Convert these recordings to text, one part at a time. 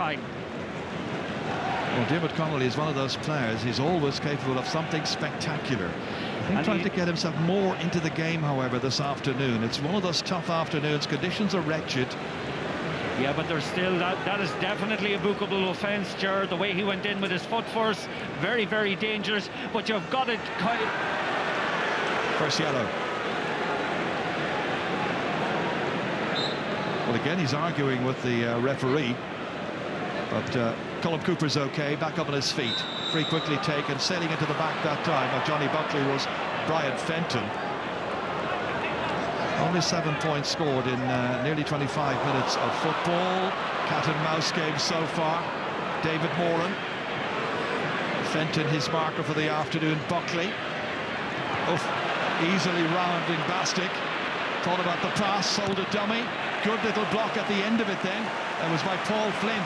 Fine. Well, Diarmuid Connolly is one of those players. He's always capable of something spectacular. I think trying to get himself more into the game, however, this afternoon. It's one of those tough afternoons. Conditions are wretched. Yeah, but there's still that is definitely a bookable offence, Ger. The way he went in with his foot first, very, very dangerous. But you've got it. First yellow. Well, again, he's arguing with the referee. But Colm Cooper's okay, back up on his feet. Free quickly taken, sailing into the back that time of Johnny Buckley was Brian Fenton. Only 7 points scored in nearly 25 minutes of football. Cat and mouse game so far. David Moran. Fenton, his marker for the afternoon. Buckley. Easily rounding Bastic. Thought about the pass, sold a dummy. Good little block at the end of it then. That was by Paul Flynn.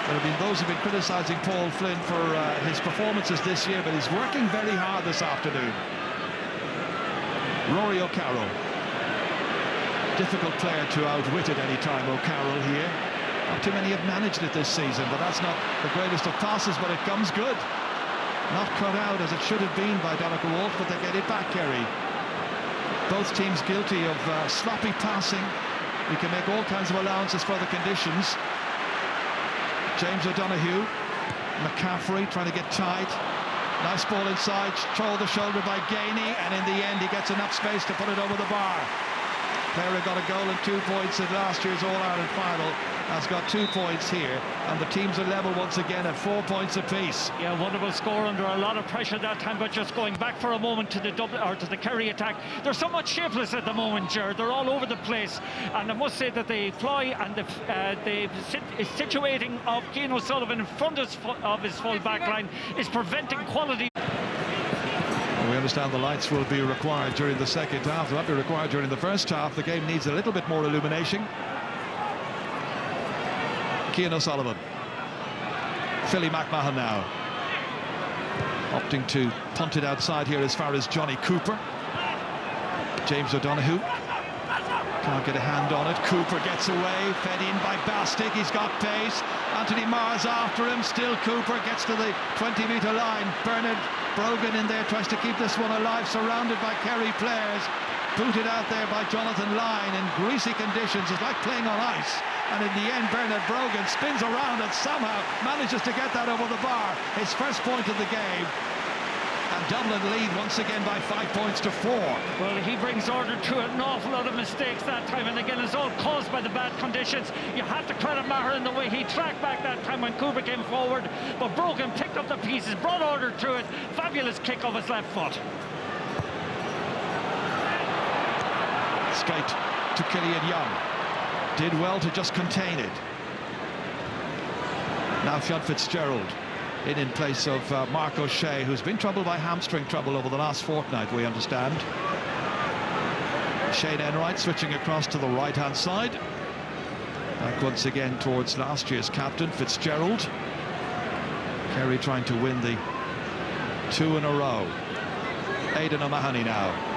There have been those who have been criticising Paul Flynn for his performances this year, but he's working very hard this afternoon. Rory O'Carroll. Difficult player to outwit at any time, O'Carroll here. Not too many have managed it this season, but that's not the greatest of passes, but it comes good. Not cut out as it should have been by Donegal Wolf, but they get it back, Kerry. Both teams guilty of sloppy passing. We can make all kinds of allowances for the conditions. James O'Donoghue, McCaffrey trying to get tight. Nice ball inside, shoulder by Gainey, and in the end he gets enough space to put it over the bar. Player got a goal and 2 points in last year's All-Ireland final, has got 2 points here, and the teams are level once again at 4 points apiece. Yeah, wonderful score under a lot of pressure that time, but just going back for a moment to the Dublin or to the Kerry attack, they're somewhat shapeless at the moment, Gerard. They're all over the place, and I must say that the ploy and the situating of Cian O'Sullivan in front of his full back line is preventing quality. We understand the lights will be required during the second half. They'll not be required during the first half. The game needs a little bit more illumination. Cian O'Sullivan. Philly McMahon now. Opting to punt it outside here as far as Johnny Cooper. James O'Donoghue. Can't get a hand on it. Cooper gets away. Fed in by Bastic. He's got pace. Anthony Marr's after him. Still Cooper gets to the 20-metre line. Bernard Brogan in there tries to keep this one alive, surrounded by Kerry players. Booted out there by Jonathan Lyne in greasy conditions. It's like playing on ice. And in the end, Bernard Brogan spins around and somehow manages to get that over the bar. His first point of the game. And Dublin lead once again by 5 points to 4. Well, he brings order to an awful lot of mistakes that time, and again, it's all caused by the bad conditions. You have to credit Maher in the way he tracked back that time when Cooper came forward, but Brogan picked up the pieces, brought order to it. Fabulous kick off his left foot. Skate to Killian Young. Did well to just contain it. Now Fionn Fitzgerald in place of Mark O'Shea, who's been troubled by hamstring trouble over the last fortnight, we understand. Shane Enright switching across to the right-hand side. Back once again towards last year's captain, Fitzgerald. Kerry trying to win the 2 in a row. Aidan O'Mahony now.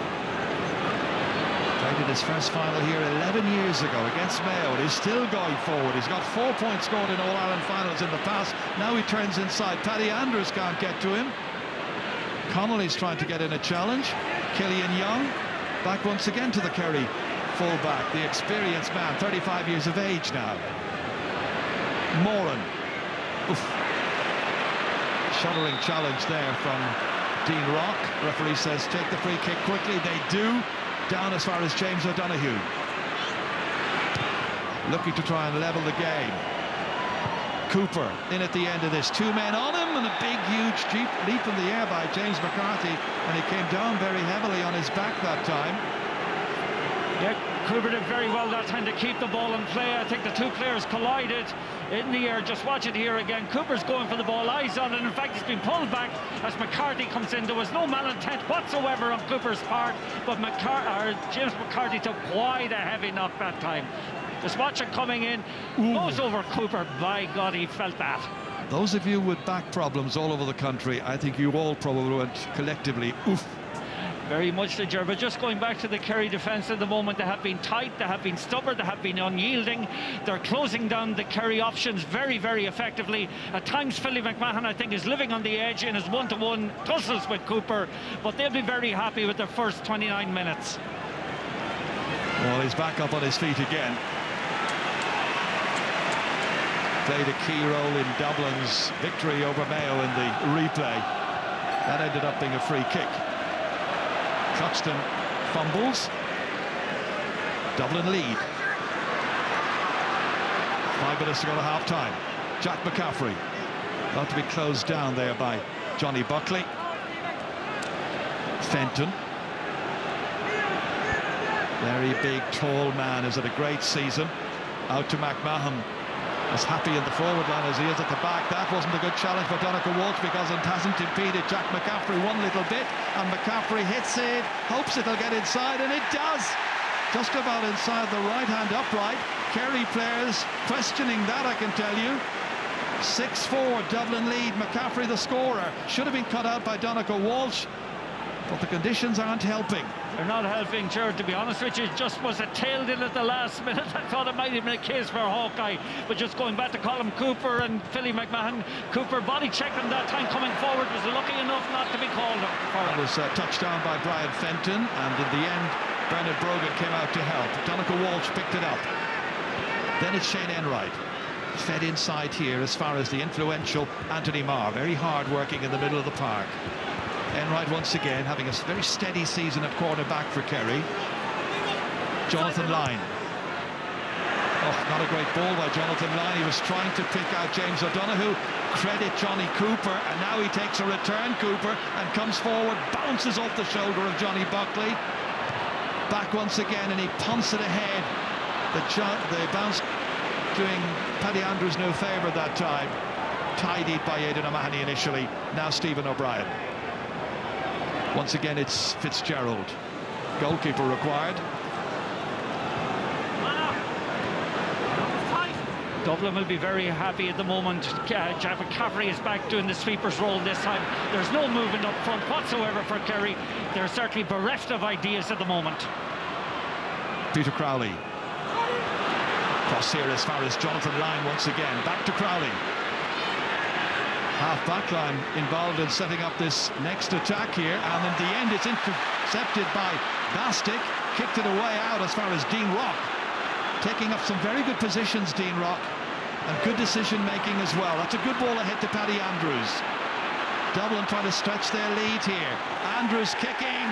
Played in his first final here 11 years ago against Mayo. He's still going forward. He's got 4 points scored in All-Ireland finals in the past. Now he turns inside. Paddy Andrews can't get to him. Connolly's trying to get in a challenge. Killian Young back once again to the Kerry full-back. The experienced man, 35 years of age now. Moran. Oof. Shuddering challenge there from Dean Rock. Referee says take the free kick quickly. They do. Down as far as James O'Donoghue. Looking to try and level the game. Cooper in at the end of this. 2 men on him, and a big, huge leap in the air by James McCarthy, and he came down very heavily on his back that time. Yeah, Cooper did very well that time to keep the ball in play. I think the two players collided in the air. Just watch it here again. Cooper's going for the ball, eyes on it. In fact, he's been pulled back as McCarthy comes in. There was no malintent whatsoever on Cooper's part, but James McCarthy took quite a heavy knock that time. Just watch it coming in. Goes over Cooper. By God, he felt that. Those of you with back problems all over the country, I think you all probably went collectively, oof. Very much the job. But just going back to the Kerry defence at the moment, they have been tight, they have been stubborn, they have been unyielding. They're closing down the Kerry options very, very effectively. At times, Philly McMahon, I think, is living on the edge in his one-to-one tussles with Cooper, but they'll be very happy with their first 29 minutes. Well, he's back up on his feet again. Played a key role in Dublin's victory over Mayo in the replay. That ended up being a free kick. Cluxton fumbles. Dublin lead. 5 minutes to go to half-time. Jack McCaffrey about to be closed down there by Johnny Buckley. Fenton. Very big, tall man, has had a great season. Out to McMahon. As happy in the forward line as he is at the back. That wasn't a good challenge for Donncha Walsh because it hasn't impeded Jack McCaffrey one little bit, and McCaffrey hits it, hopes it'll get inside, and it does. Just about inside the right hand upright. Kerry players questioning that, I can tell you. 6-4 Dublin lead. McCaffrey the scorer. Should have been cut out by Donncha Walsh, but the conditions aren't helping. They're not helping, Jared, to be honest with you. It just was a tailed in at the last minute. I thought it might have been a case for Hawkeye, but just going back to Colin Cooper and Philly McMahon. Cooper body checked him that time coming forward, was lucky enough not to be called for it. That was touched down by Brian Fenton, and in the end Bernard Brogan came out to help. Donncha Walsh picked it up. Then it's Shane Enright, fed inside here as far as the influential Anthony Marr. Very hard working in the middle of the park. Enright once again having a very steady season at quarterback for Kerry. Jonathan Lyne. Oh, not a great ball by Jonathan Lyne. He was trying to pick out James O'Donoghue. Credit Johnny Cooper, and now he takes a return, Cooper, and comes forward, bounces off the shoulder of Johnny Buckley. Back once again, and he punts it ahead. The bounce doing Paddy Andrews no favour that time. Tidied by Aidan O'Mahony initially. Now Stephen O'Brien. Once again, it's Fitzgerald. Goalkeeper required. Dublin will be very happy at the moment. Jack McCaffrey is back doing the sweeper's role this time. There's no movement up front whatsoever for Kerry. They're certainly bereft of ideas at the moment. Peter Crowley. Cross here as far as Jonathan Lyne once again. Back to Crowley. Half-back line involved in setting up this next attack here, and in the end it's intercepted by Bastic. Kicked it away out as far as Dean Rock. Taking up some very good positions, Dean Rock, and good decision making as well. That's a good ball ahead to Paddy Andrews. Dublin trying to stretch their lead here. Andrews kicking,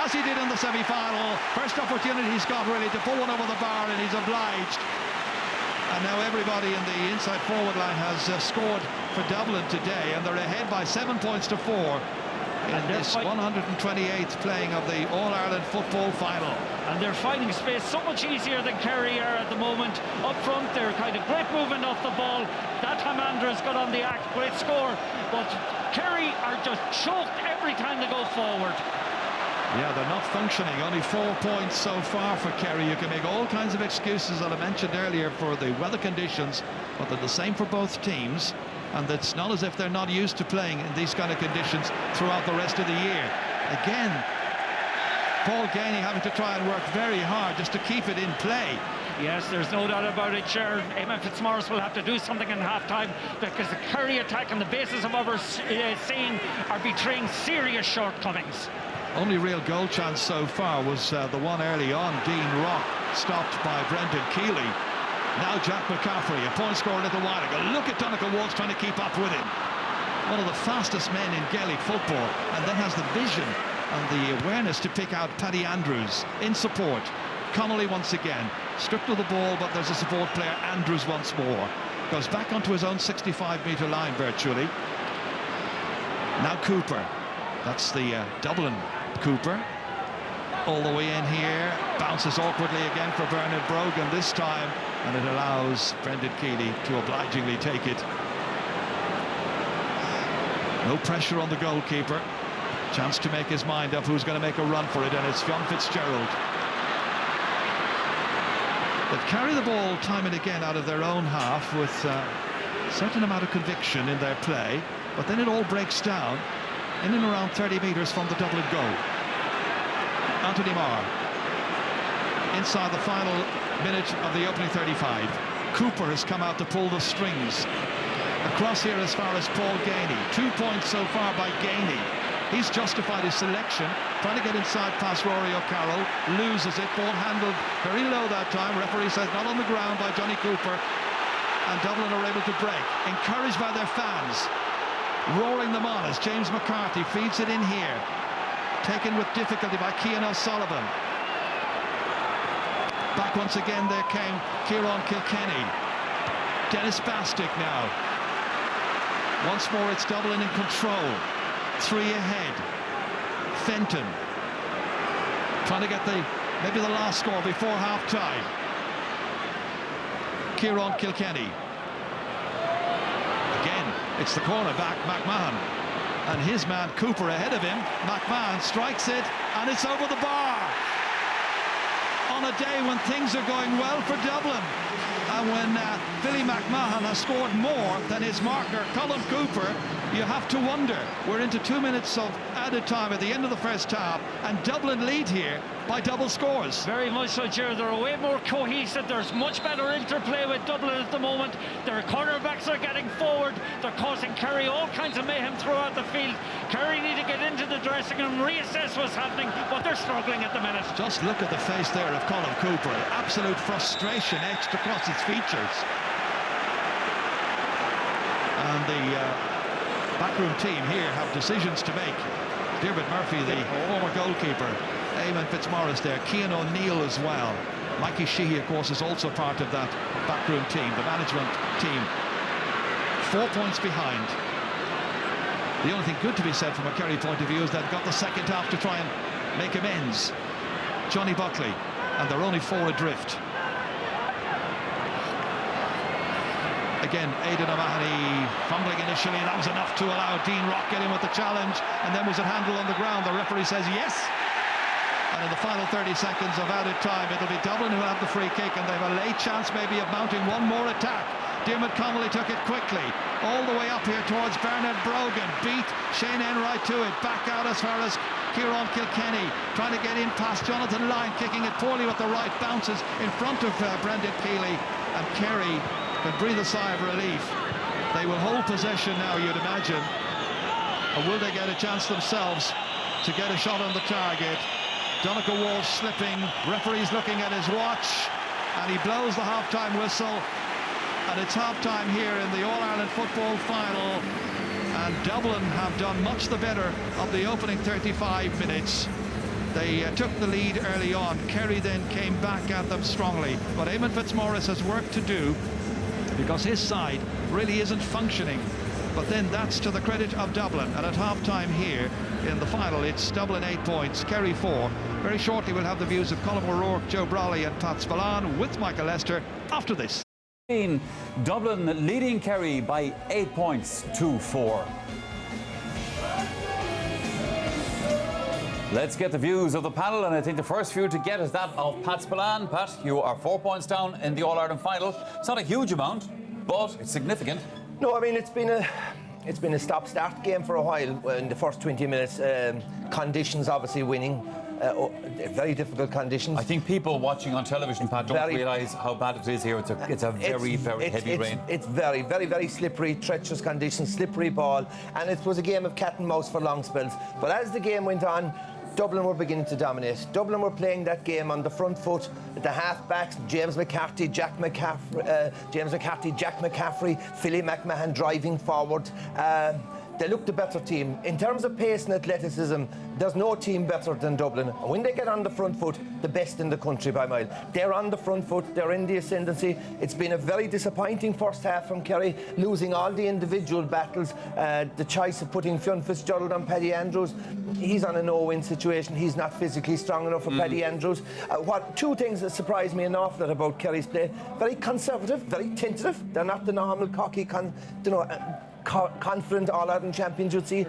as he did in the semi-final. First opportunity he's got really to pull one over the bar, and he's obliged. And now everybody in the inside forward line has scored for Dublin today, and they're ahead by 7 points to 4 in this 128th playing of the All-Ireland football final. And they're finding space so much easier than Kerry are at the moment. Up front, they're kind of great movement off the ball. That time Andrews got on the act, great score. But Kerry are just choked every time they go forward. Yeah, they're not functioning. Only 4 points so far for Kerry. You can make all kinds of excuses that I mentioned earlier for the weather conditions, but they're the same for both teams, and it's not as if they're not used to playing in these kind of conditions throughout the rest of the year. Again, Paul Gainey having to try and work very hard just to keep it in play. Yes, there's no doubt about it, Chair. Eamon Fitzmaurice will have to do something in half-time, because the Kerry attack on the basis of what we're seeing are betraying serious shortcomings. Only real goal chance so far was the one early on. Dean Rock stopped by Brendan Keeley. Now Jack McCaffrey, a point scorer a little while ago. Look at Donncha Walsh trying to keep up with him. One of the fastest men in Gaelic football, and then has the vision and the awareness to pick out Paddy Andrews in support. Connolly once again, stripped of the ball, but there's a support player. Andrews once more. Goes back onto his own 65-metre line virtually. Now Cooper. That's the Dublin Cooper. All the way in here. Bounces awkwardly again for Bernard Brogan this time, and it allows Brendan Keeley to obligingly take it. No pressure on the goalkeeper. Chance to make his mind up who's going to make a run for it, and it's John Fitzgerald. They've carried the ball time and again out of their own half with a certain amount of conviction in their play, but then it all breaks down in and around 30 metres from the Dublin goal. Anthony Marr. Inside the final minute of the opening 35. Cooper has come out to pull the strings. Across here as far as Paul Gainey. 2 points so far by Gainey. He's justified his selection, trying to get inside past Rory O'Carroll, loses it, ball handled very low that time. Referee says not on the ground by Johnny Cooper, and Dublin are able to break, encouraged by their fans, roaring them on as James McCarthy feeds it in here, taken with difficulty by Cian O'Sullivan. Back once again there came Kieran Kilkenny. Dennis Bastick now. Once more it's Dublin in control. 3 ahead. Fenton trying to get maybe the last score before half-time. Kieran Kilkenny. Again, it's the cornerback, McMahon. And his man Cooper ahead of him. McMahon strikes it, and it's over the bar. On a day when things are going well for Dublin, and when Billy McMahon has scored more than his marker, Colin Cooper, you have to wonder. We're into 2 minutes of added time at the end of the first half, and Dublin lead here by double scores. Very much so, Gerard. They're way more cohesive. There's much better interplay with Dublin at the moment. Their cornerbacks are getting forward. They're causing Kerry all kinds of mayhem throughout the field. Kerry need to get into the dressing room, reassess what's happening, but they're struggling at the minute. Just look at the face there of Colin Cooper. Absolute frustration etched across his features. And the backroom team here have decisions to make. Diarmuid Murphy, the former goalkeeper, Eamon Fitzmaurice there, Cian O'Neill as well. Mikey Sheehy, of course, is also part of that backroom team, the management team. 4 points behind. The only thing good to be said from a Kerry point of view is they've got the second half to try and make amends. Johnny Buckley, and they're only 4 adrift. Again, Aidan O'Mahony fumbling initially. That was enough to allow Dean Rock get in with the challenge. And then was it handled on the ground? The referee says yes. And in the final 30 seconds of added time, it'll be Dublin who will have the free kick, and they have a late chance maybe of mounting one more attack. Diarmuid Connolly took it quickly, all the way up here towards Bernard Brogan. Beat Shane Enright to it. Back out as far as Kieran Kilkenny, trying to get in past Jonathan Lyne, kicking it poorly with the right, bounces in front of Brendan Keeley, and Kerry can breathe a sigh of relief. They will hold possession now, you'd imagine. Or will they get a chance themselves to get a shot on the target? Donegal Walsh slipping, referee's looking at his watch, and he blows the half-time whistle. And it's half-time here in the All-Ireland football final. And Dublin have done much the better of the opening 35 minutes. They took the lead early on. Kerry then came back at them strongly. But Eamon Fitzmaurice has work to do, because his side really isn't functioning. But then that's to the credit of Dublin. And at half-time here in the final, it's Dublin 8 points, Kerry 4. Very shortly we'll have the views of Colin O'Rourke, Joe Brawley and Pat Spillane with Michael Lester after this. Dublin leading Kerry by 8 points to 4. Let's get the views of the panel, and I think the first view to get is that of Pat Spillane. Pat, you are 4 points down in the All-Ireland final. It's not a huge amount, but it's significant. No, I mean, it's been a stop-start game for a while. In the first 20 minutes, conditions obviously winning. Very difficult conditions. I think people watching on television, Pat, don't realise how bad it is here. It's a very heavy rain. It's very, very, very slippery, treacherous conditions, slippery ball, and it was a game of cat and mouse for long spells. But as the game went on, Dublin were beginning to dominate. Dublin were playing that game on the front foot. The half-backs, James McCarthy, Jack McCaffrey, Philly McMahon driving forward. They looked a better team. In terms of pace and athleticism, there's no team better than Dublin. And when they get on the front foot, the best in the country by a mile. They're on the front foot, they're in the ascendancy. It's been a very disappointing first half from Kerry, losing all the individual battles. The choice of putting Fionn Fitzgerald on Paddy Andrews, he's on a no-win situation. He's not physically strong enough for Paddy Andrews. Two things that surprised me an awful lot about Kerry's play: very conservative, very tentative. They're not the normal cocky, confident All-Ireland champions you'd see.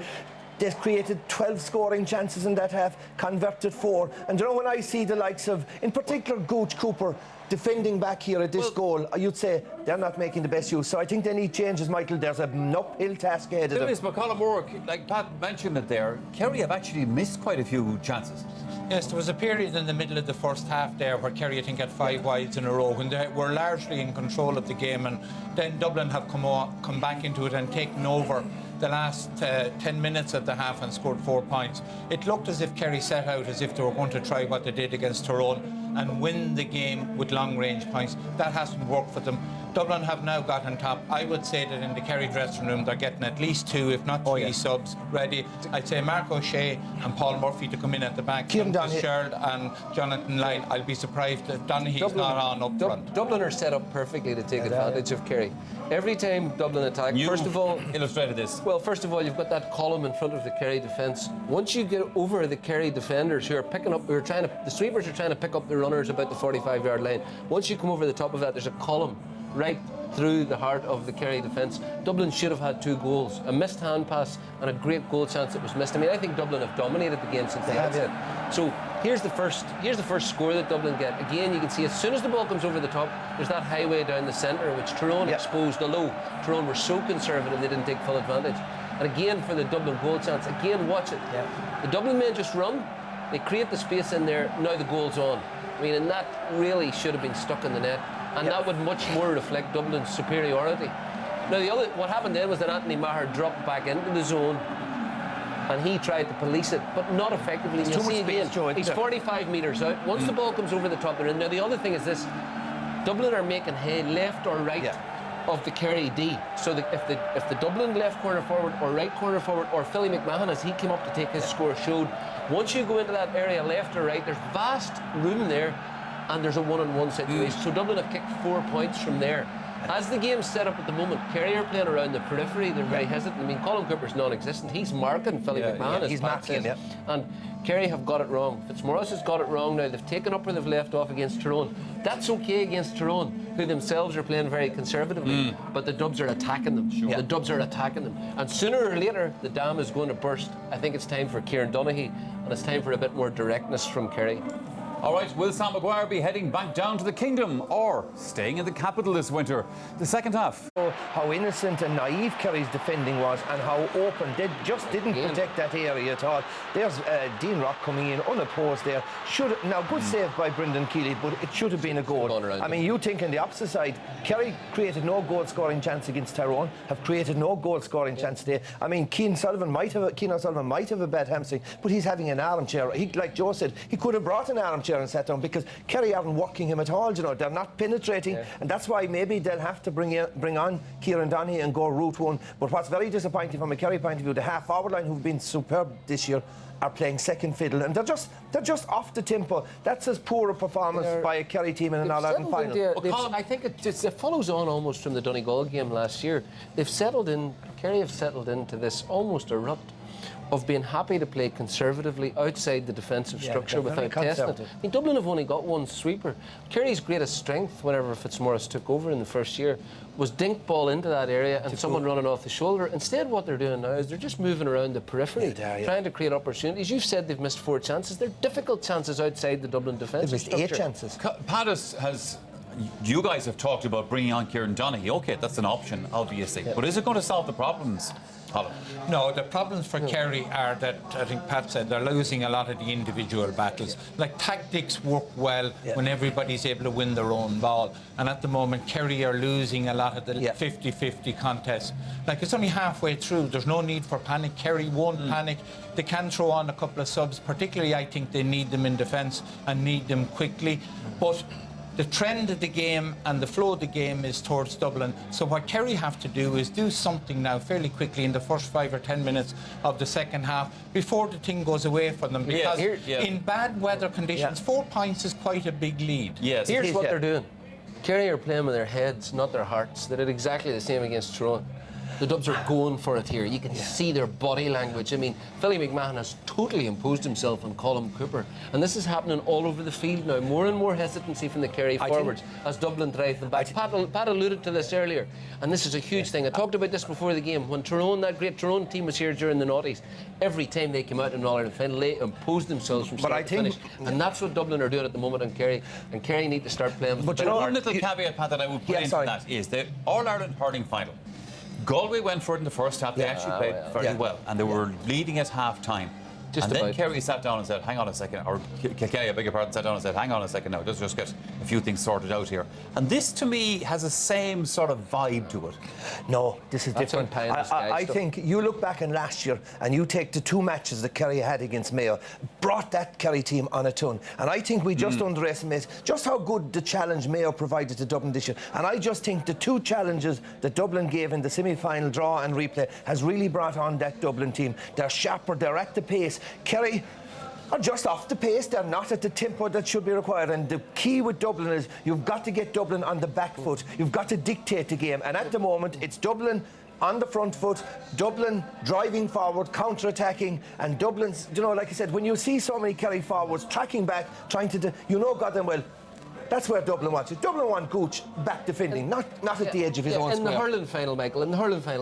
They've created 12 scoring chances in that half, converted 4. And you know, when I see the likes of, in particular, Gooch Cooper, defending back here at this goal, you'd say they're not making the best use. So I think they need changes, Michael. There's an uphill task ahead of them. Dennis McCollum O'Rourke, like Pat mentioned it there, Kerry have actually missed quite a few chances. Yes, there was a period in the middle of the first half there where Kerry, I think, had 5 wides in a row when they were largely in control of the game, and then Dublin have come back into it and taken over the last 10 minutes of the half and scored 4 points. It looked as if Kerry set out as if they were going to try what they did against Tyrone and win the game with long-range points. That hasn't worked for them. Dublin have now got on top. I would say that in the Kerry dressing room they're getting at least 2, if not 3 subs ready. I'd say Mark O'Shea and Paul Murphy to come in at the back. Kieran Fitzgerald and Jonathan Lyle. I'll be surprised if Donaghy's not on up front. Dublin are set up perfectly to take advantage of Kerry. Every time Dublin attack, first of all, illustrated this. Well, first of all, you've got that column in front of the Kerry defence. Once you get over the Kerry defenders who are picking up, the sweepers are trying to pick up the runners about the 45-yard line. Once you come over the top of that, there's a column right through the heart of the Kerry defence. Dublin should have had 2 goals, a missed hand pass and a great goal chance that was missed. I mean, I think Dublin have dominated the game since they have it. So here's the first score that Dublin get. Again, you can see as soon as the ball comes over the top, there's that highway down the centre which Tyrone exposed. Although Tyrone were so conservative, they didn't take full advantage. And again, for the Dublin goal chance, again, watch it. The Dublin men just run, they create the space in there, now the goal's on. I mean, and that really should have been stuck in the net. And that would much more reflect Dublin's superiority. Now, what happened then was that Anthony Maher dropped back into the zone and he tried to police it, but not effectively. You'll see again, he's 45 metres out. Once the ball comes over the top, they're in. Now, the other thing is this. Dublin are making hay left or right of the Kerry D. So that if the Dublin left corner forward or right corner forward or Philly McMahon, as he came up to take his score, showed, once you go into that area left or right, there's vast room there, and there's a one-on-one situation. So Dublin have kicked 4 points from there. As the game's set up at the moment, Kerry are playing around the periphery. They're very hesitant. I mean, Colin Cooper's non-existent. He's marking Philly McMahon. As he's marking him, And Kerry have got it wrong. Fitzmaurice has got it wrong now. They've taken up where they've left off against Tyrone. That's okay against Tyrone, who themselves are playing very conservatively. But the Dubs are attacking them. The Dubs are attacking them. And sooner or later, the dam is going to burst. I think it's time for Kieran Donaghy, and it's time for a bit more directness from Kerry. All right, will Sam Maguire be heading back down to the Kingdom or staying in the capital this winter? The second half. How innocent and naive Kerry's defending was and how open. They just didn't protect that area at all. There's Dean Rock coming in unopposed there. Now, good save by Brendan Keeley, but it should have been a goal. I mean, you think on the opposite side, Kerry created no goal-scoring chance against Tyrone, have created no goal-scoring chance today. I mean, Keane O'Sullivan might have a bad hamstring, but he's having an armchair. Like Joe said, he could have brought an armchair and sat down because Kerry aren't working him at all. You know, they're not penetrating, and that's why maybe they'll have to bring on Kieran Donaghy and go route one. But what's very disappointing from a Kerry point of view, the half-forward line, who've been superb this year, are playing second fiddle, and they're just off the tempo. That's as poor a performance by a Kerry team in an All-Ireland final. I think it follows on almost from the Donegal game last year. Kerry have settled into this almost a rut of being happy to play conservatively outside the defensive structure without testing it. I mean, Dublin have only got one sweeper. Kerry's greatest strength, whenever Fitzmaurice took over in the first year, was dink ball into that area and someone running off the shoulder. Instead, what they're doing now is they're just moving around the periphery, trying to create opportunities. You've said they've missed 4 chances. They're difficult chances outside the Dublin defensive structure. They've missed 8 chances. Pat you guys have talked about bringing on Kieran Donaghy. OK, that's an option, obviously. But is it going to solve the problems? No, the problems for Kerry are that, I think Pat said, they're losing a lot of the individual battles. Like, tactics work well when everybody's able to win their own ball. And at the moment, Kerry are losing a lot of the 50-50 contests. Like, it's only halfway through. There's no need for panic. Kerry won't panic. They can throw on a couple of subs. Particularly, I think they need them in defence and need them quickly. But the trend of the game and the flow of the game is towards Dublin. So what Kerry have to do is do something now fairly quickly in the first 5 or 10 minutes of the second half before the thing goes away from them. Because in bad weather conditions, 4 points is quite a big lead. Here's what they're doing. Kerry are playing with their heads, not their hearts. They did exactly the same against Tyrone. The Dubs are going for it here. You can see their body language. I mean, Philly McMahon has totally imposed himself on Colm Cooper. And this is happening all over the field now. More and more hesitancy from the Kerry forwards as Dublin drive them back. Pat alluded to this earlier, and this is a huge thing. I talked about this before the game. When Tyrone, that great Tyrone team was here during the noughties, every time they came out in an All-Ireland final, they imposed themselves from start to finish. And that's what Dublin are doing at the moment on Kerry. And Kerry need to start playing. But one little caveat, Pat, that I would put into that is the All-Ireland hurling final. Galway went for it in the first half. They actually played very well, and they were leading at half-time. And then Kerry sat down and said, hang on a second, or Kilkenny, I beg your pardon, sat down and said, hang on a second now, just get a few things sorted out here. And this, to me, has the same sort of vibe to it. No, this is different. I think you look back in last year and you take the 2 matches that Kerry had against Mayo, brought that Kerry team on a ton. And I think we just underestimate just how good the challenge Mayo provided to Dublin this year. And I just think the 2 challenges that Dublin gave in the semi-final draw and replay has really brought on that Dublin team. They're sharper, they're at the pace. Kerry are just off the pace. They're not at the tempo that should be required. And the key with Dublin is you've got to get Dublin on the back foot. You've got to dictate the game. And at the moment, it's Dublin on the front foot, Dublin driving forward, counter-attacking, and Dublin's, you know, like I said, when you see so many Kerry forwards tracking back, trying to, goddamn well, that's where Dublin wants it. Dublin want Gooch back defending, not at the edge of his own square. In the hurling final, Michael,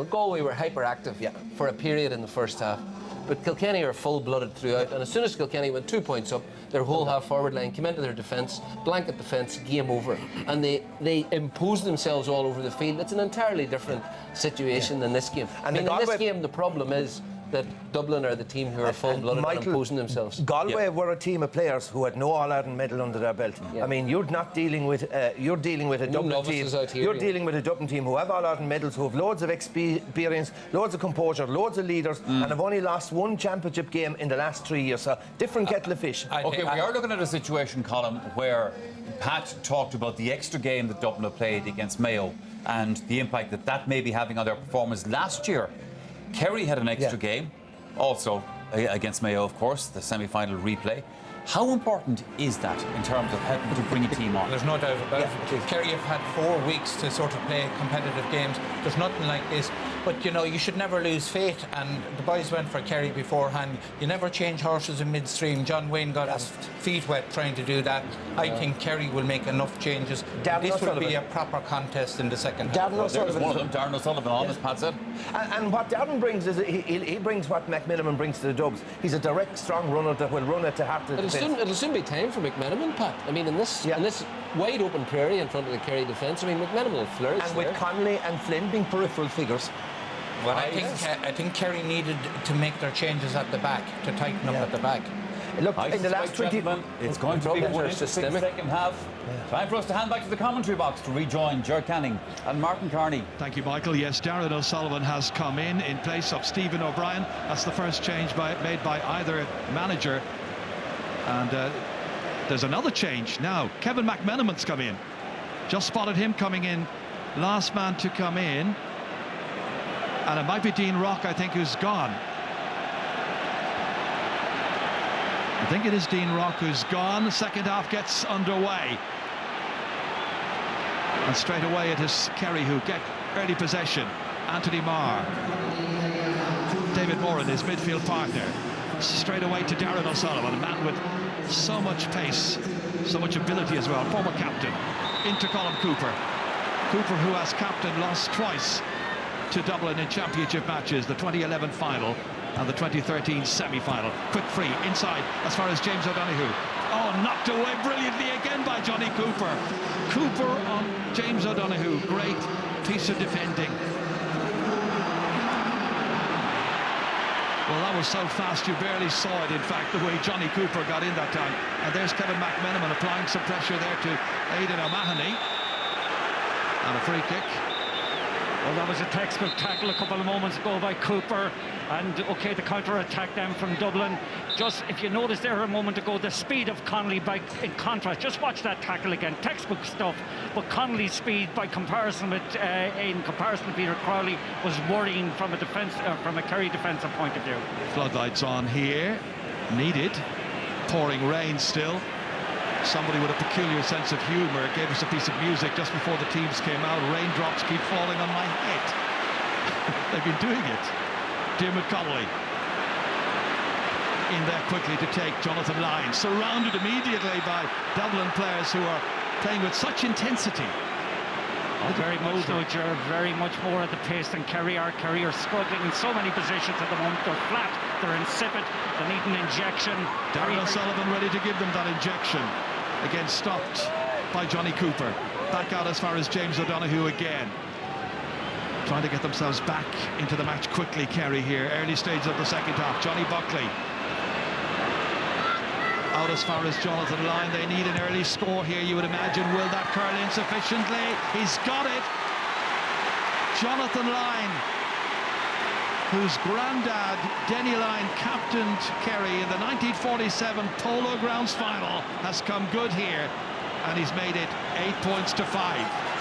Galway were hyperactive for a period in the first half. But Kilkenny are full-blooded throughout, and as soon as Kilkenny went 2 points up, their whole half-forward line came into their defence, blanket defence, game over. And they imposed themselves all over the field. It's an entirely different situation than this game. And in this game, the problem is that Dublin are the team who are full-blooded and imposing themselves. Galway were a team of players who had no All-Ireland medal under their belt. I mean, you're not dealing with you're dealing with a Dublin team. You're dealing with a Dublin team who have All-Ireland medals, who have loads of experience, loads of composure, loads of leaders, and have only lost 1 championship game in the last 3 years. So different kettle of fish. Okay, we are looking at a situation, Colm, where Pat talked about the extra game that Dublin have played against Mayo and the impact that may be having on their performance last year. Kerry had an extra game, also against Mayo, of course, the semi-final replay. How important is that in terms of helping to bring a team on? There's no doubt about it. Kerry have had 4 weeks to sort of play competitive games. There's nothing like this. But, you know, you should never lose faith. And the boys went for Kerry beforehand. You never change horses in midstream. John Wayne got his feet wet trying to do that. I think Kerry will make enough changes. This will be a proper contest in the second half. There's one of them, Darren O'Sullivan, on, as Pat said. And what Darren brings is he brings what McMenamin brings to the Dubs. He's a direct, strong runner that will run at the heart of the defence. It'll soon be time for McMenamin, Pat. I mean, in this wide open prairie in front of the Kerry defence, I mean, McMenamin will flourish. And with Connolly and Flynn being peripheral figures. Well, I think Kerry needed to make their changes at the back, to tighten up at the back. Look, in the last 20 minutes, it's going to be one interesting second half. Time for us to hand back to the commentary box to rejoin Ger Canning and Martin Carney. Thank you, Michael. Yes, Darren O'Sullivan has come in place of Stephen O'Brien. That's the first change made by either manager. And there's another change now. Kevin McMenamin's come in. Just spotted him coming in. Last man to come in. And it might be Dean Rock, I think, who's gone. I think it is Dean Rock who's gone. The second half gets underway. And straight away it is Kerry who get early possession. Anthony Marr. David Moran, his midfield partner. Straight away to Darren O'Sullivan, a man with so much pace, so much ability as well. Former captain. Into Colm Cooper. Cooper, who as captain lost twice to Dublin in championship matches, the 2011 final and the 2013 semi-final. Quick free inside as far as James O'Donoghue. Oh, knocked away brilliantly again by Johnny Cooper. Cooper on James O'Donoghue. Great piece of defending. Well, that was so fast you barely saw it, in fact, the way Johnny Cooper got in that time. And there's Kevin McMenamin applying some pressure there to Aidan O'Mahony. And a free kick. Well, that was a textbook tackle a couple of moments ago by Cooper, and okay, the counter-attack then from Dublin. Just, if you noticed there a moment ago, the speed of Connolly in contrast, just watch that tackle again, textbook stuff, but Connolly's speed by comparison with Peter Crowley was worrying from a Kerry defensive point of view. Floodlights on here, needed, pouring rain still. Somebody with a peculiar sense of humour gave us a piece of music just before the teams came out. Raindrops keep falling on my head. They've been doing it. Diarmuid Connolly in there quickly to take Jonathan Lyne, surrounded immediately by Dublin players who are playing with such intensity. Very much so, Ger, very much more at the pace than Kerry are. Kerry are struggling in so many positions at the moment. They're flat, they're insipid, they need an injection. Darren O'Sullivan ready to give them that injection. Again stopped by Johnny Cooper. Back out as far as James O'Donoghue again. Trying to get themselves back into the match quickly, Kerry here. Early stage of the second half. Johnny Buckley. Out as far as Jonathan Lyne. They need an early score here, you would imagine. Will that curl in sufficiently? He's got it. Jonathan Lyne, whose granddad, Denny Lyne, captained Kerry in the 1947 Polo Grounds final, has come good here, and he's made it 8 points to 5.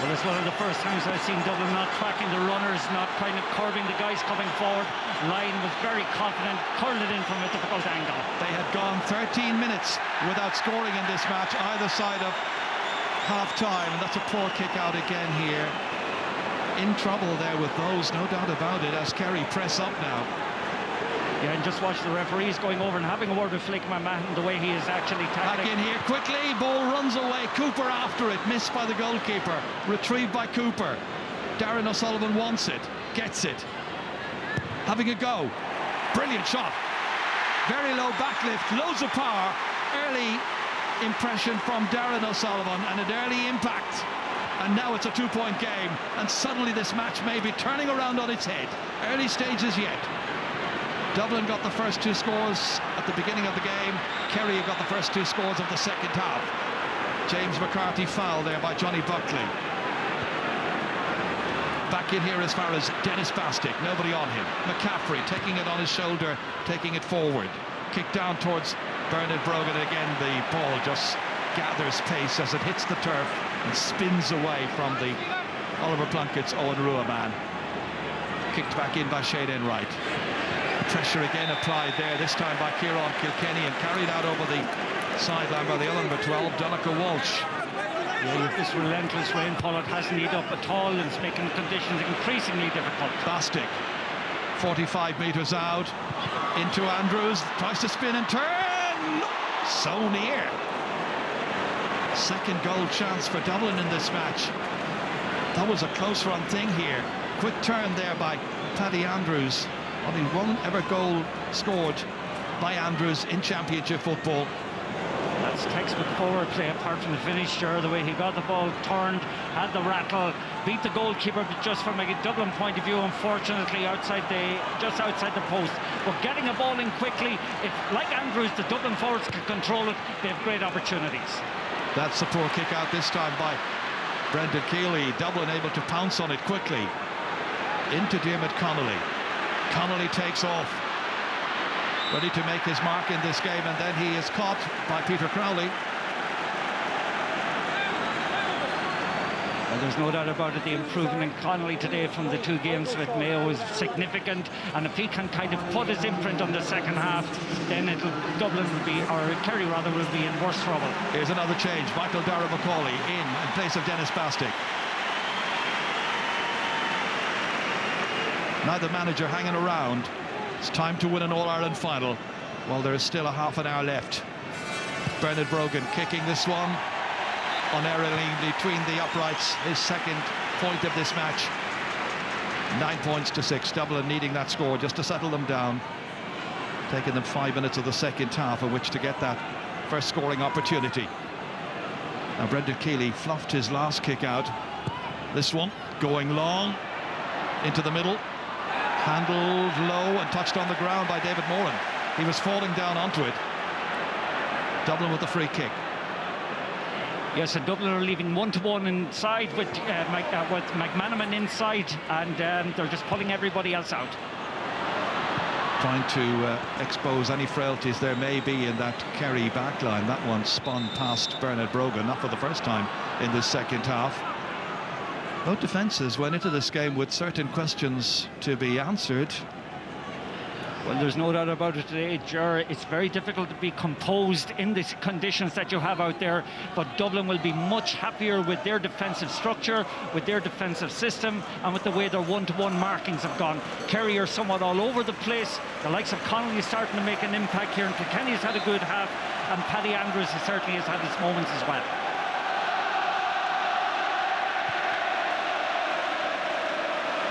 Well, it's one of the first times I've seen Dublin not tracking the runners, not kind of curbing the guys coming forward. Lyne was very confident, curled it in from a difficult angle. They had gone 13 minutes without scoring in this match, either side of half-time. That's a poor kick out again here. In trouble there with those, no doubt about it, as Kerry press up now. Yeah, and just watch the referees going over and having a word with Flick McMahon, the way he is actually tackling. Back in here quickly, ball runs away, Cooper after it, missed by the goalkeeper, retrieved by Cooper. Darren O'Sullivan wants it, gets it, having a go, brilliant shot, very low backlift, loads of power, early impression from Darren O'Sullivan and an early impact. And now it's a 2-point game, and suddenly this match may be turning around on its head. Early stages yet. Dublin got the first 2 scores at the beginning of the game. Kerry got the first 2 scores of the second half. James McCarthy foul there by Johnny Buckley. Back in here as far as Dennis Bastick, nobody on him. McCaffrey taking it on his shoulder, taking it forward. Kick down towards Bernard Brogan. Again, the ball just gathers pace as it hits the turf and spins away from the Oliver Plunkett's Owen Rua man. Kicked back in by Shane Enright. Pressure again applied there, this time by Kieran Kilkenny, and carried out over the sideline by the other number 12, Donncha Walsh. Yeah, this relentless rainfall, it hasn't heated up at all, and it's making the conditions increasingly difficult. Bastick, 45 metres out, into Andrews, tries to spin and turn, so near. Second goal chance for Dublin in this match. That was a close run thing here. Quick turn there by Paddy Andrews. Only one ever goal scored by Andrews in championship football. That's textbook forward play, apart from the finish, sure, the way he got the ball turned, had the rattle, beat the goalkeeper, but just from a Dublin point of view, unfortunately, just outside the post. But getting a ball in quickly, if, like Andrews, the Dublin forwards can control it, they have great opportunities. That's a poor kick out this time by Brendan Keeley. Dublin able to pounce on it quickly. Into Diarmuid Connolly. Connolly takes off, ready to make his mark in this game, and then he is caught by Peter Crowley. Well, there's no doubt about it, the improvement in Connolly today from the 2 games with Mayo is significant, and if he can kind of put his imprint on the second half, then Dublin will be, or Kerry rather, will be in worse trouble. Here's another change. Michael Dara McCauley in place of Dennis Bastick. Neither manager hanging around. It's time to win an All-Ireland final. Well, there is still a half an hour left. Bernard Brogan kicking this one unerringly between the uprights. His second point of this match. 9 points to 6. Dublin needing that score just to settle them down. Taking them 5 minutes of the second half in which to get that first scoring opportunity. Now Brendan Keeley fluffed his last kick out. This one going long into the middle. Handled low and touched on the ground by David Moran. He was falling down onto it. Dublin with the free kick. Yes, and Dublin are leaving 1-1 inside with McManaman inside, and they're just pulling everybody else out. Trying to expose any frailties there may be in that Kerry backline. That one spun past Bernard Brogan, not for the first time in this second half. Both defences went into this game with certain questions to be answered. Well, there's no doubt about it today, Ger. It's very difficult to be composed in the conditions that you have out there, but Dublin will be much happier with their defensive structure, with their defensive system, and with the way their one-to-one markings have gone. Kerry are somewhat all over the place. The likes of Connolly is starting to make an impact here, and Kilkenny has had a good half, and Paddy Andrews certainly has had his moments as well.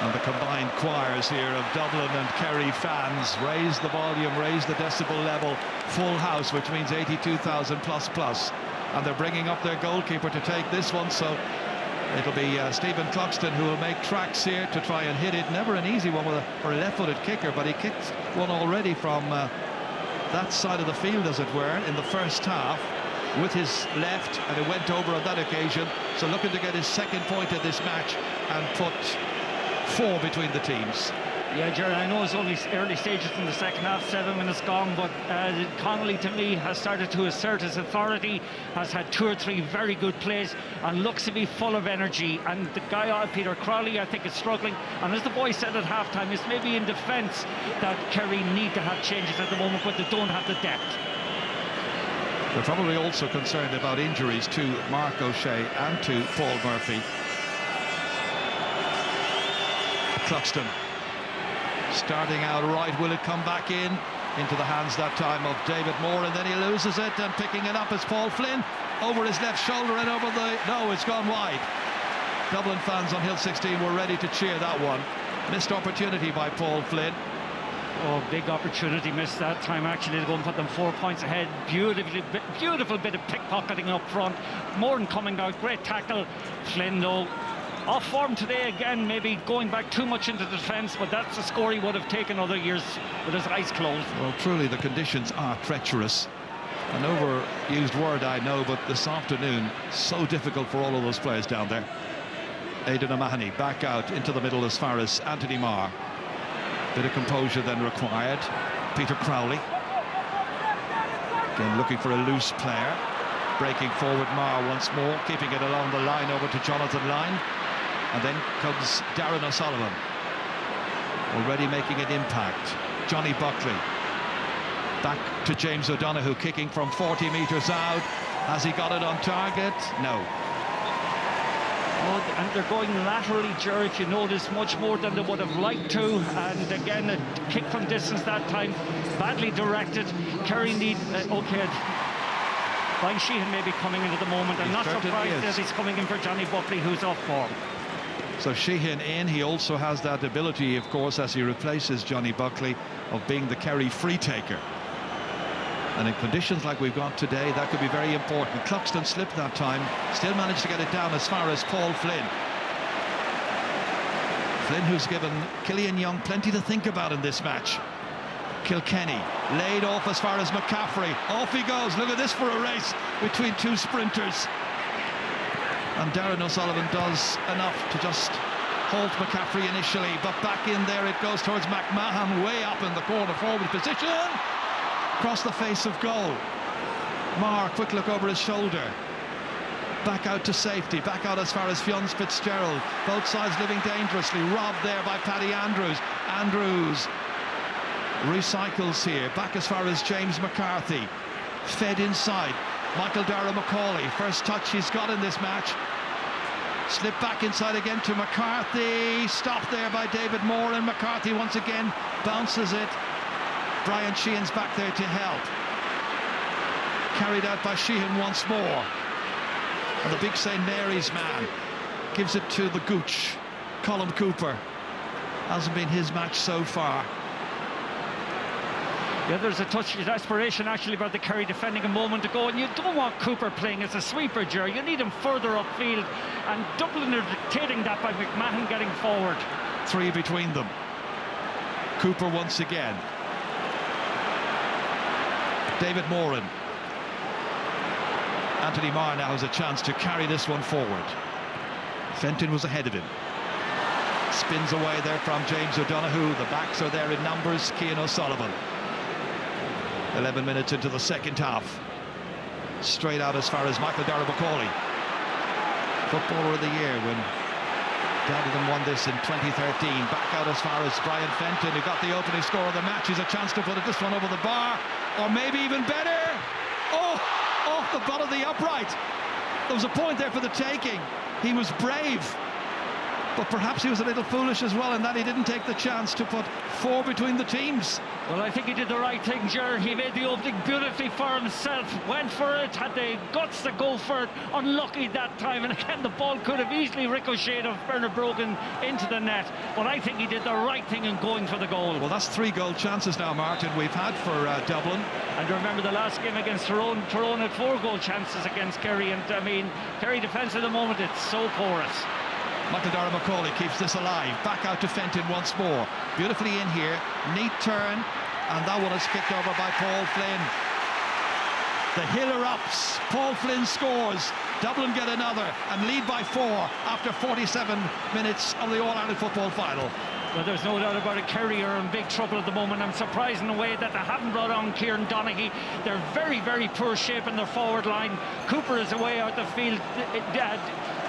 And the combined choirs here of Dublin and Kerry fans raise the volume, raise the decibel level. Full house, which means 82,000 plus. And they're bringing up their goalkeeper to take this one, so it'll be Stephen Cluxton who will make tracks here to try and hit it. Never an easy one for a left-footed kicker, but he kicked one already from that side of the field, as it were, in the first half with his left, and it went over on that occasion. So looking to get his second point of this match and put 4 between the teams. Yeah, Gerard, I know it's only early stages in the second half, 7 minutes gone, but Connolly, to me, has started to assert his authority, has had 2 or 3 very good plays, and looks to be full of energy. And the guy, Peter Crowley, I think is struggling. And as the boy said at half-time, it's maybe in defence that Kerry need to have changes at the moment, but they don't have the depth. They're probably also concerned about injuries to Mark O'Shea and to Paul Murphy. Cluxton starting out right. Will it come back into the hands that time of David Moore, and then he loses it, and picking it up is Paul Flynn over his left shoulder and over the... No, it's gone wide. Dublin fans on Hill 16 were ready to cheer that one. Missed opportunity by Paul Flynn. Oh, big opportunity missed that time, actually, to go and put them 4 points ahead. Beautiful bit of pickpocketing up front. Moran coming out, great tackle. Flynn, though, off form today again, maybe going back too much into defence, but that's a score he would have taken other years with his eyes closed. Well, truly, the conditions are treacherous. An overused word, I know, but this afternoon, so difficult for all of those players down there. Aidan O'Mahony back out into the middle as far as Anthony Marr. Bit of composure then required. Peter Crowley. Again, looking for a loose player. Breaking forward Marr once more, keeping it along the line over to Jonathan Lyne. And then comes Darren O'Sullivan, already making an impact. Johnny Buckley. Back to James O'Donoghue, kicking from 40 metres out. Has he got it on target? No. Oh, and they're going laterally, Ger, if you notice, much more than they would have liked to. And again, a kick from distance that time, badly directed. Kerry need... okay. Brian Sheehan may be coming into the moment. I'm not surprised that he's coming in for Johnny Buckley, who's off form. So Sheehan in. He also has that ability, of course, as he replaces Johnny Buckley, of being the Kerry free taker. And in conditions like we've got today, that could be very important. Cluxton slipped that time, still managed to get it down as far as Paul Flynn. Flynn, who's given Killian Young plenty to think about in this match. Kilkenny laid off as far as McCaffrey. Off he goes. Look at this for a race between 2 sprinters. And Darren O'Sullivan does enough to just halt McCaffrey initially, but back in there it goes towards McMahon, way up in the corner forward position. Across the face of goal. Marr, quick look over his shoulder. Back out to safety, back out as far as Fionn Fitzgerald. Both sides living dangerously. Robbed there by Paddy Andrews. Andrews recycles here, back as far as James McCarthy. Fed inside. Michael Dara McCauley, first touch he's got in this match. Slip back inside again to McCarthy. Stopped there by David Moore, and McCarthy once again bounces it. Brian Sheehan's back there to help. Carried out by Sheehan once more. And the big St Mary's man gives it to the Gooch. Colin Cooper. Hasn't been his match so far. Yeah, there's a touch of desperation actually about the Kerry defending a moment ago, and you don't want Cooper playing as a sweeper, Jerry. You need him further upfield, and Dublin are dictating that by McMahon getting forward. 3 between them. Cooper once again. David Moran. Anthony Marr now has a chance to carry this one forward. Fenton was ahead of him. Spins away there from James O'Donoghue. The backs are there in numbers. Cian O'Sullivan. 11 minutes into the second half. Straight out as far as Michael Dara McCauley. Footballer of the year when Dublin won this in 2013. Back out as far as Brian Fenton, who got the opening score of the match. He's a chance to put this one over the bar, or maybe even better. Oh, off the butt of the upright. There was a point there for the taking. He was brave, but perhaps he was a little foolish as well in that he didn't take the chance to put 4 between the teams. Well, I think he did the right thing, Ger. He made the opening beautifully for himself, went for it, had the guts to go for it. Unlucky that time, and again the ball could have easily ricocheted off Bernard Brogan into the net, but I think he did the right thing in going for the goal. Well, that's 3 goal chances now, Martin, we've had for Dublin. And remember the last game against Tyrone had 4 goal chances against Kerry, and I mean, Kerry defence at the moment, it's so porous. Michael Macaulay keeps this alive. Back out to Fenton once more. Beautifully in here. Neat turn. And that one is kicked over by Paul Flynn. The hill erupts. Paul Flynn scores. Dublin get another and lead by 4 after 47 minutes of the All-Ireland football final. Well, there's no doubt about it. Kerry are in big trouble at the moment. I'm surprised in a way that they haven't brought on Kieran Donaghy. They're very, very poor shape in their forward line. Cooper is away out the field.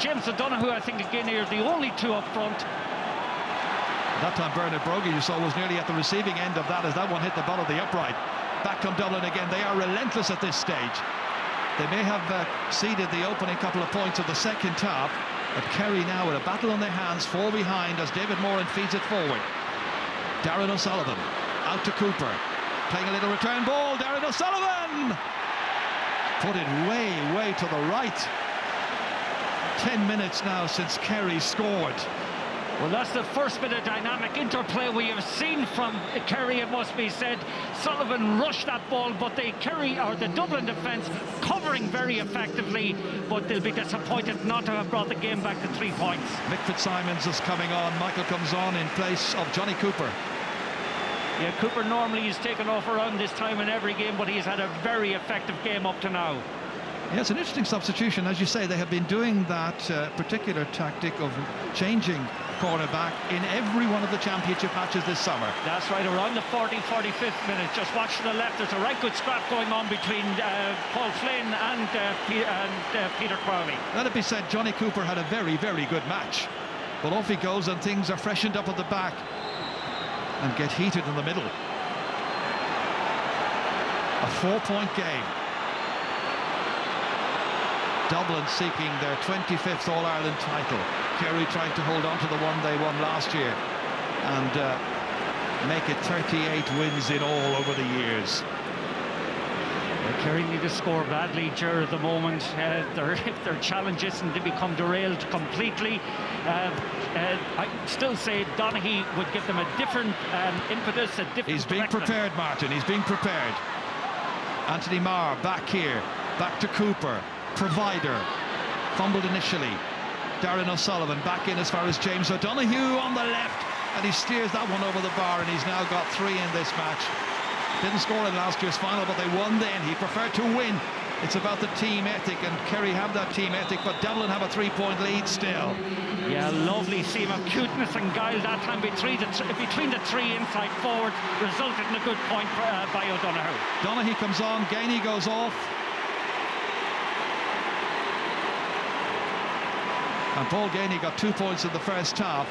James O'Donoghue, I think, again, are the only 2 up front. That time Bernard Brogan, you saw, was nearly at the receiving end of that as that one hit the butt of the upright. Back come Dublin again. They are relentless at this stage. They may have ceded the opening couple of points of the second half, but Kerry now with a battle on their hands, 4 behind as David Moran feeds it forward. Darren O'Sullivan out to Cooper, playing a little return ball. Darren O'Sullivan put it way to the right. 10 minutes now since Kerry scored. Well, that's the first bit of dynamic interplay we have seen from Kerry, it must be said. Sullivan rushed that ball, but the Dublin defence covering very effectively, but they'll be disappointed not to have brought the game back to 3 points. Mick Fitzsimons is coming on. Michael comes on in place of Johnny Cooper. Yeah, Cooper normally is taken off around this time in every game, but he's had a very effective game up to now. Yeah, it's an interesting substitution. As you say, they have been doing that particular tactic of changing cornerback in every one of the championship matches this summer. That's right, around the 45th minute. Just watch to the left. There's a right good scrap going on between Paul Flynn and Peter Crowley. Let it be said, Johnny Cooper had a very, very good match. But off he goes and things are freshened up at the back and get heated in the middle. A 4-point game. Dublin seeking their 25th All-Ireland title. Kerry trying to hold on to the one they won last year and make it 38 wins in all over the years. Kerry need to score badly, Ger, at the moment. If their challenge isn't to become derailed completely, I still say Donaghy would give them a different impetus, a different He's being prepared, Martin. He's being prepared. Anthony Marr back here, back to Cooper. Provider fumbled initially. Darren O'Sullivan back in as far as James O'Donoghue on the left, and he steers that one over the bar, and he's now got 3 in this match. Didn't score in last year's final, but they won then. He preferred to win. It's about the team ethic, and Kerry have that team ethic, but Dublin have a 3-point lead still. Yeah, lovely seam of cuteness and guile that time between the 3 inside forwards, resulted in a good point by O'Donoghue. Donaghy comes on, Gainey goes off. And Paul Gainey got 2 points in the first half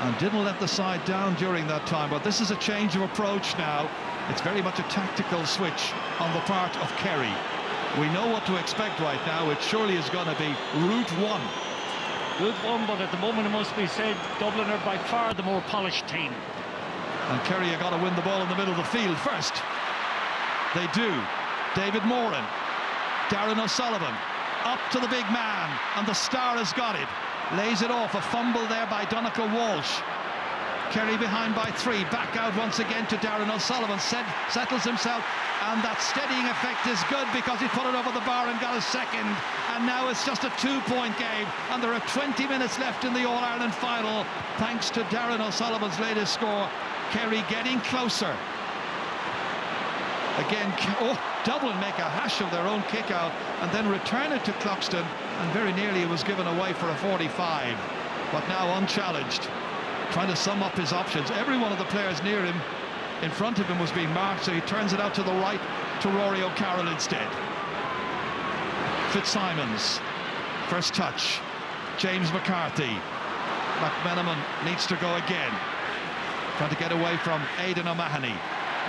and didn't let the side down during that time. But this is a change of approach now. It's very much a tactical switch on the part of Kerry. We know what to expect right now. It surely is going to be route 1. Route 1, but at the moment it must be said, Dublin are by far the more polished team. And Kerry have got to win the ball in the middle of the field first. They do. David Moran, Darren O'Sullivan, up to the big man, and the star has got it. Lays it off, a fumble there by Donegal Walsh. Kerry behind by 3, back out once again to Darren O'Sullivan, settles himself, and that steadying effect is good because he put it over the bar and got a second, and now it's just a 2-point game, and there are 20 minutes left in the All-Ireland final, thanks to Darren O'Sullivan's latest score. Kerry getting closer. Again, Dublin make a hash of their own kick out and then return it to Cluxton, and very nearly it was given away for a 45, but now unchallenged, trying to sum up his options. Every one of the players near him, in front of him, was being marked, so he turns it out to the right to Rory O'Carroll instead. Fitzsimons, first touch. James McCarthy McMenamin needs to go again. Trying to get away from Aidan O'Mahony.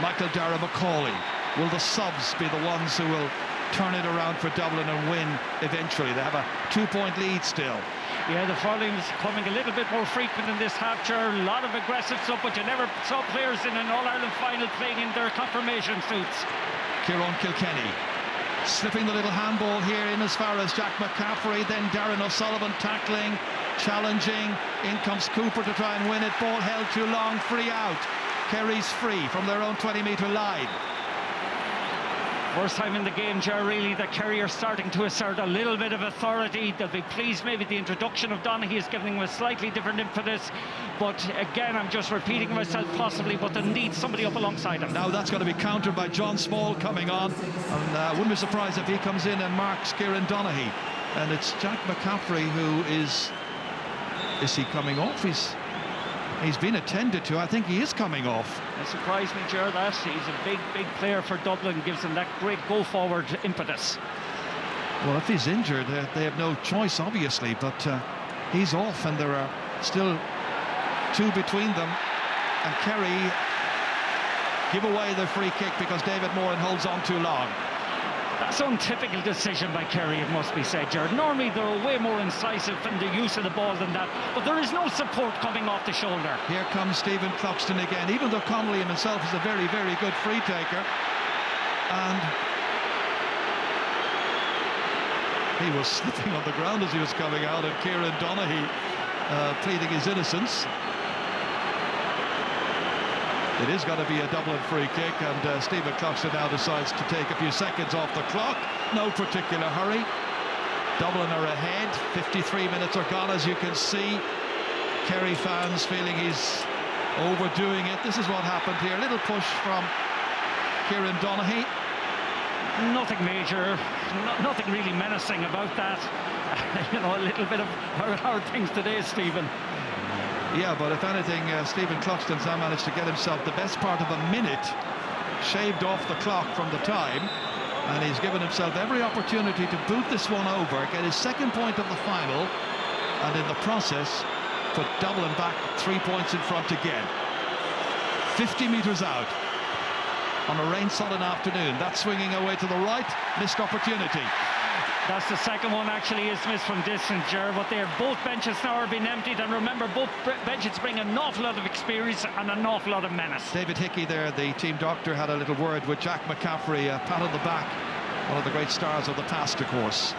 Michael Dara McCauley. Will the subs be the ones who will turn it around for Dublin and win eventually? They have a 2-point lead still. Yeah, the fouling's coming a little bit more frequent in this half, Ger. A lot of aggressive stuff, but you never saw players in an All-Ireland final playing in their confirmation suits. Kieran Kilkenny slipping the little handball here in as far as Jack McCaffrey, then Darren O'Sullivan tackling, challenging, in comes Cooper to try and win it, ball held too long, free out. Kerry's free from their own 20-metre line. First time in the game, Ger, really, that Kerry are starting to assert a little bit of authority. They'll be pleased maybe the introduction of Donaghy is giving them a slightly different impetus. But again, I'm just repeating myself possibly, but they need somebody up alongside him. Now that's going to be countered by John Small coming on. And wouldn't be surprised if he comes in and marks Kieran Donaghy. And it's Jack McCaffrey who is he coming off? He's been attended to. I think he is coming off. It surprised me, Ger, that he's a big player for Dublin, gives them that great go-forward impetus. Well, if he's injured, they have no choice, obviously, but he's off, and there are still 2 between them. And Kerry give away the free kick because David Moran holds on too long. That's an untypical decision by Kerry, it must be said, Jared. Normally they're way more incisive in the use of the ball than that, but there is no support coming off the shoulder. Here comes Stephen Cluxton again, even though Connolly himself is a very, very good free taker. And he was slipping on the ground as he was coming out, and Kieran Donaghy pleading his innocence. It is going to be a Dublin free kick, and Stephen Cluxton now decides to take a few seconds off the clock. No particular hurry. Dublin are ahead. 53 minutes are gone, as you can see. Kerry fans feeling he's overdoing it. This is what happened here. A little push from Kieran Donaghy. Nothing major, nothing really menacing about that. You know, a little bit of hard things today, Stephen. Yeah, but if anything, Stephen Cluxton's now managed to get himself the best part of a minute shaved off the clock from the time, and he's given himself every opportunity to boot this one over, get his second point of the final, and in the process put Dublin back 3 points in front again. 50 metres out on a rain-sodden afternoon. That's swinging away to the right, missed opportunity. That's the second one, actually, is missed from distance, Ger, but both benches now are being emptied, and remember, both benches bring an awful lot of experience and an awful lot of menace. David Hickey there, the team doctor, had a little word with Jack McCaffrey, a pat on the back, one of the great stars of the past, of course.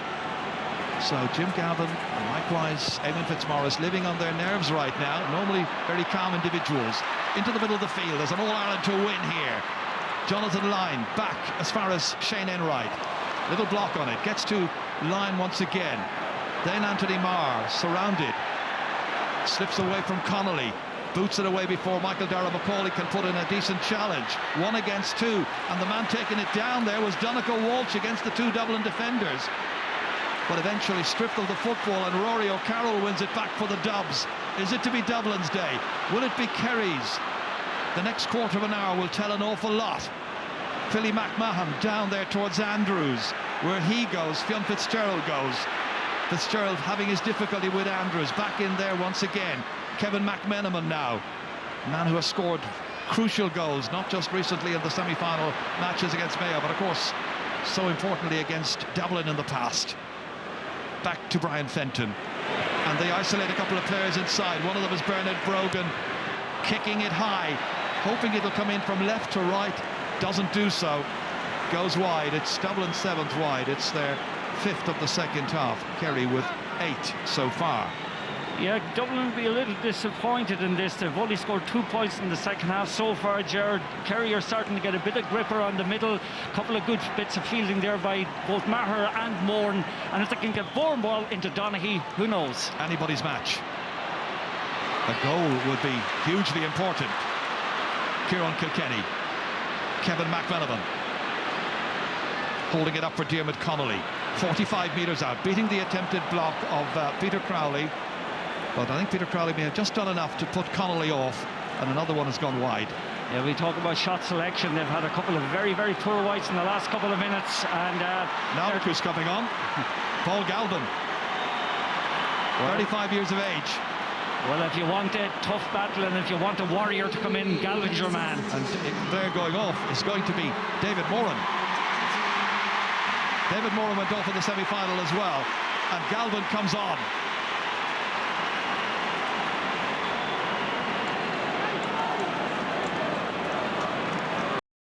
So Jim Gavin and likewise Eamon Fitzmaurice living on their nerves right now, normally very calm individuals. Into the middle of the field, there's an All-Ireland to win here. Jonathan Lyne back as far as Shane Enright. Little block on it, gets to line once again. Then Anthony Marr, surrounded. Slips away from Connolly. Boots it away before Michael Dara McCauley can put in a decent challenge. 1 against 2. And the man taking it down there was Donegal Walsh against the 2 Dublin defenders. But eventually stripped of the football, and Rory O'Carroll wins it back for the Dubs. Is it to be Dublin's day? Will it be Kerry's? The next quarter of an hour will tell an awful lot. Philly McMahon down there towards Andrews. Where he goes, Fionn Fitzgerald goes. Fitzgerald having his difficulty with Andrews. Back in there once again. Kevin McMenamin now. A man who has scored crucial goals, not just recently in the semi-final matches against Mayo, but of course, so importantly against Dublin in the past. Back to Brian Fenton. And they isolate a couple of players inside. One of them is Bernard Brogan, kicking it high, hoping it'll come in from left to right. Doesn't do so, goes wide. It's Dublin 7th wide. It's their 5th of the second half. Kerry with 8 so far. Yeah, Dublin will be a little disappointed in this. They've only scored 2 points in the second half so far, Gerard. Kerry are starting to get a bit of gripper on the middle. A couple of good bits of fielding there by both Maher and Moran. And if they can get Bourne ball into Donaghy, who knows? Anybody's match. A goal would be hugely important. Kieran Kilkenny. Kevin McMenamin holding it up for Diarmuid Connolly. 45 metres out, beating the attempted block of Peter Crowley. But I think Peter Crowley may have just done enough to put Connolly off, and another one has gone wide. Yeah, we talk about shot selection. They've had a couple of very, very poor whites in the last couple of minutes. And now look who's coming on. Paul Galvin, 35 years of age. Well, if you want a tough battle and if you want a warrior to come in, Galvin's your man. And there going off is going to be David Moran. David Moran went off in the semi-final as well, and Galvin comes on.